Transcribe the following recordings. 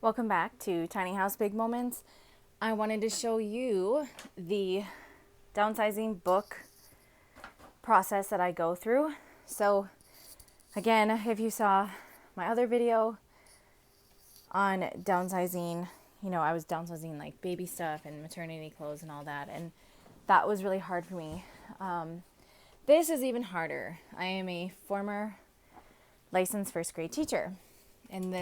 Welcome back to Tiny House Big Moments. I wanted to show you the downsizing book process that I go through. So again, if you saw my other video on downsizing, I was downsizing like baby stuff and maternity clothes and all that, and that was really hard for me. This is even harder. I am a former licensed first grade teacher, and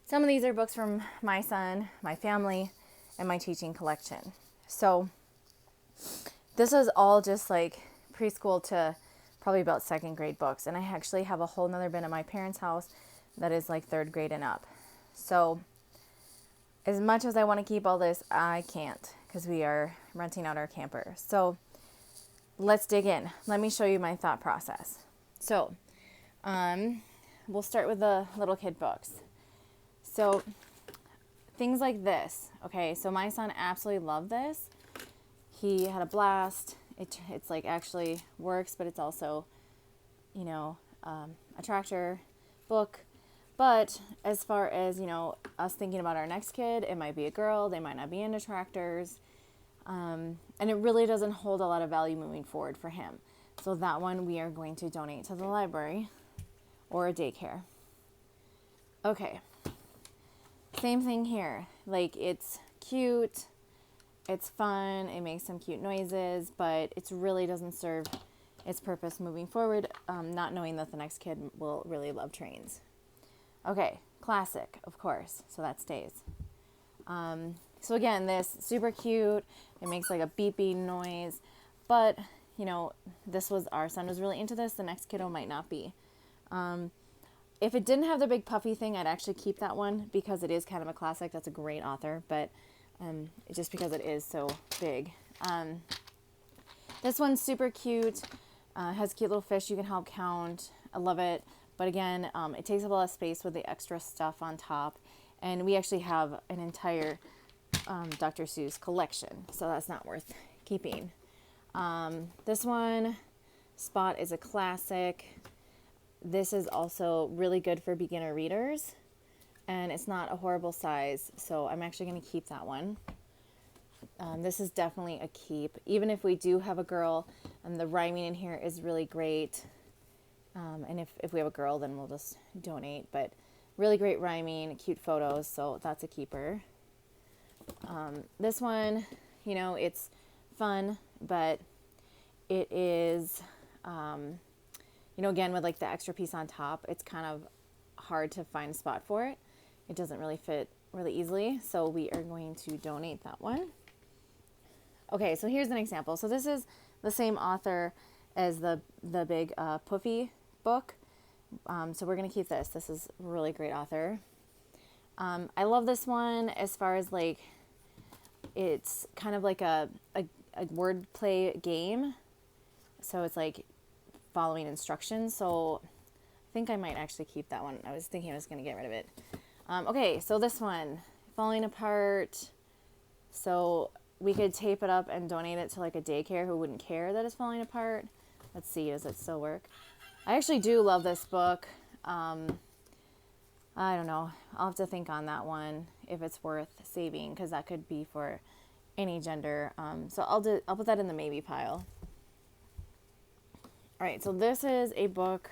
some of these are books from my son, my family, and my teaching collection. So this is all just like preschool to probably about second grade books. And I actually have a whole nother bin at my parents' house that is like third grade and up. So as much as I want to keep all this, I can't because we are renting out our camper. So let's dig in. Let me show you my thought process. So we'll start with the little kid books. So things like this, okay, so my son absolutely loved this. He had a blast. It's like actually works, but it's also, a tractor book. But as far as, us thinking about our next kid, it might be a girl, they might not be into tractors. And it really doesn't hold a lot of value moving forward for him. So that one we are going to donate to the library or a daycare. Okay. Same thing here. Like, it's cute, it's fun, it makes some cute noises, but it really doesn't serve its purpose moving forward, not knowing that the next kid will really love trains. Okay, classic, of course, so that stays. So again, this super cute, it makes like a beeping noise, but, our son was really into this, the next kiddo might not be. If it didn't have the big puffy thing, I'd actually keep that one because it is kind of a classic. That's a great author, but just because it is so big. This one's super cute. Has cute little fish you can help count. I love it. But again, it takes up a lot of space with the extra stuff on top. And we actually have an entire Dr. Seuss collection, so that's not worth keeping. This one, Spot, is a classic. This is also really good for beginner readers, and it's not a horrible size, so I'm actually going to keep that one. This is definitely a keep, even if we do have a girl, and the rhyming in here is really great. And if we have a girl, then we'll just donate, but really great rhyming, cute photos, so that's a keeper. This one, it's fun, but it is... again, with like the extra piece on top, it's kind of hard to find a spot for it. It doesn't really fit really easily, so we are going to donate that one. Okay, so here's an example. So this is the same author as the big Puffy book. So we're going to keep this. This is a really great author. I love this one as far as like, it's kind of like a wordplay game. So it's like following instructions, so I think I might actually keep that one. I was thinking I was going to get rid of it. Okay, so this one, Falling Apart. So we could tape it up and donate it to like a daycare who wouldn't care that it's falling apart. Let's see, does it still work? I actually do love this book. I don't know. I'll have to think on that one if it's worth saving, because that could be for any gender. So I'll put that in the maybe pile. All right, so this is a book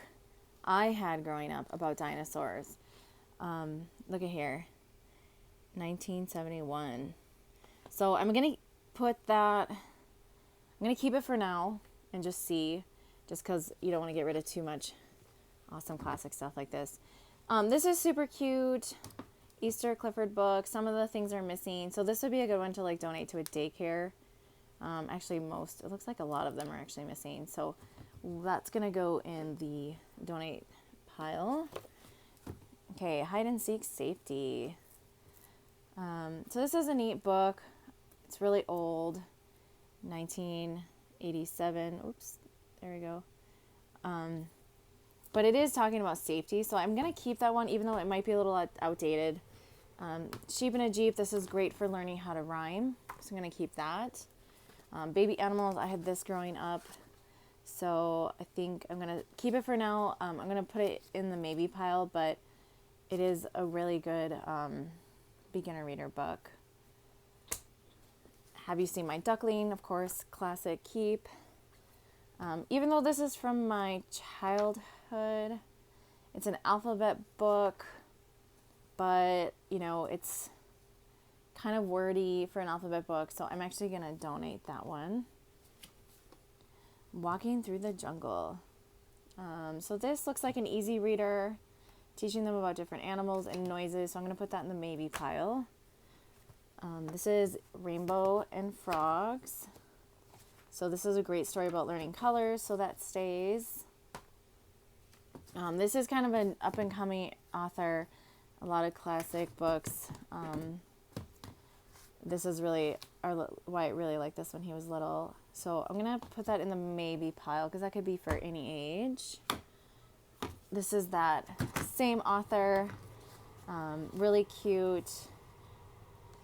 I had growing up about dinosaurs. Look at here, 1971. So I'm going to put that, I'm going to keep it for now and just see, just because you don't want to get rid of too much awesome classic stuff like this. This is super cute, Easter Clifford book. Some of the things are missing, so this would be a good one to like donate to a daycare. Actually, it looks like a lot of them are actually missing, so that's going to go in the donate pile. Okay, Hide and Seek Safety. So this is a neat book. It's really old, 1987. Oops, there we go. But it is talking about safety, so I'm going to keep that one, even though it might be a little outdated. Sheep in a Jeep, this is great for learning how to rhyme, so I'm going to keep that. Baby Animals, I had this growing up. So I think I'm going to keep it for now. I'm going to put it in the maybe pile, but it is a really good beginner reader book. Have You Seen My Duckling? Of course, classic keep. Even though this is from my childhood, it's an alphabet book, but, you know, it's kind of wordy for an alphabet book, so I'm actually going to donate that one. Walking Through the Jungle. So this looks like an easy reader, teaching them about different animals and noises, so I'm going to put that in the maybe pile. This is Rainbow and Frogs. So this is a great story about learning colors, so that stays. This is kind of an up-and-coming author, a lot of classic books. This is really, Wyatt really liked this when he was little. So I'm going to put that in the maybe pile because that could be for any age. This is that same author, really cute,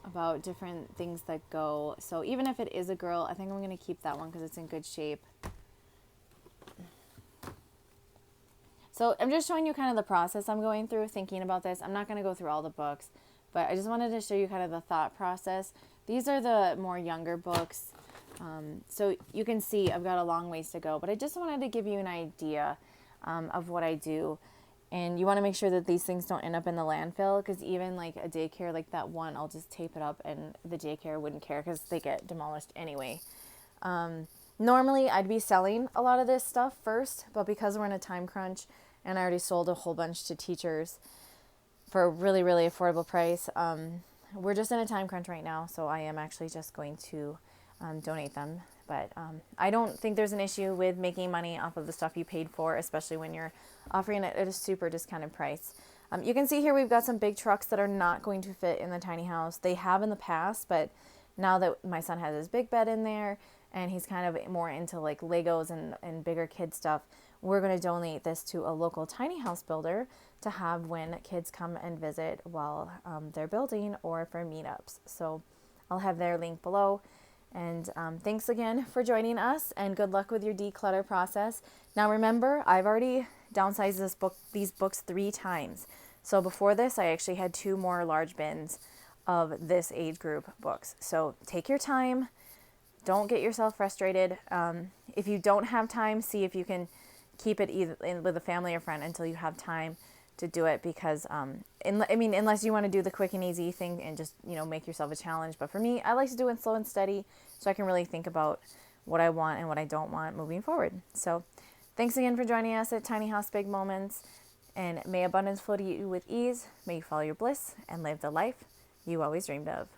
about different things that go. So even if it is a girl, I think I'm going to keep that one because it's in good shape. So I'm just showing you kind of the process I'm going through thinking about this. I'm not going to go through all the books, but I just wanted to show you kind of the thought process. These are the more younger books. So you can see I've got a long ways to go, but I just wanted to give you an idea of what I do. And you want to make sure that these things don't end up in the landfill, because even like a daycare like that one, I'll just tape it up and the daycare wouldn't care because they get demolished anyway. Normally I'd be selling a lot of this stuff first, but because we're in a time crunch and I already sold a whole bunch to teachers for a really, really affordable price, we're just in a time crunch right now, so I am actually just going to donate them. But I don't think there's an issue with making money off of the stuff you paid for, especially when you're offering it at a super discounted price. You can see here we've got some big trucks that are not going to fit in the tiny house. They have in the past, but now that my son has his big bed in there and he's kind of more into like Legos and bigger kid stuff, we're going to donate this to a local tiny house builder to have when kids come and visit while they're building or for meetups. So I'll have their link below. And thanks again for joining us, and good luck with your declutter process. Now remember, I've already downsized these books 3 times. So before this, I actually had 2 more large bins of this age group books. So take your time. Don't get yourself frustrated. If you don't have time, see if you can keep it either with a family or friend until you have time to do it, because unless you want to do the quick and easy thing and just, you know, make yourself a challenge. But for me, I like to do it slow and steady so I can really think about what I want and what I don't want moving forward. So thanks again for joining us at Tiny House Big Moments, and may abundance flow to you with ease. May you follow your bliss and live the life you always dreamed of.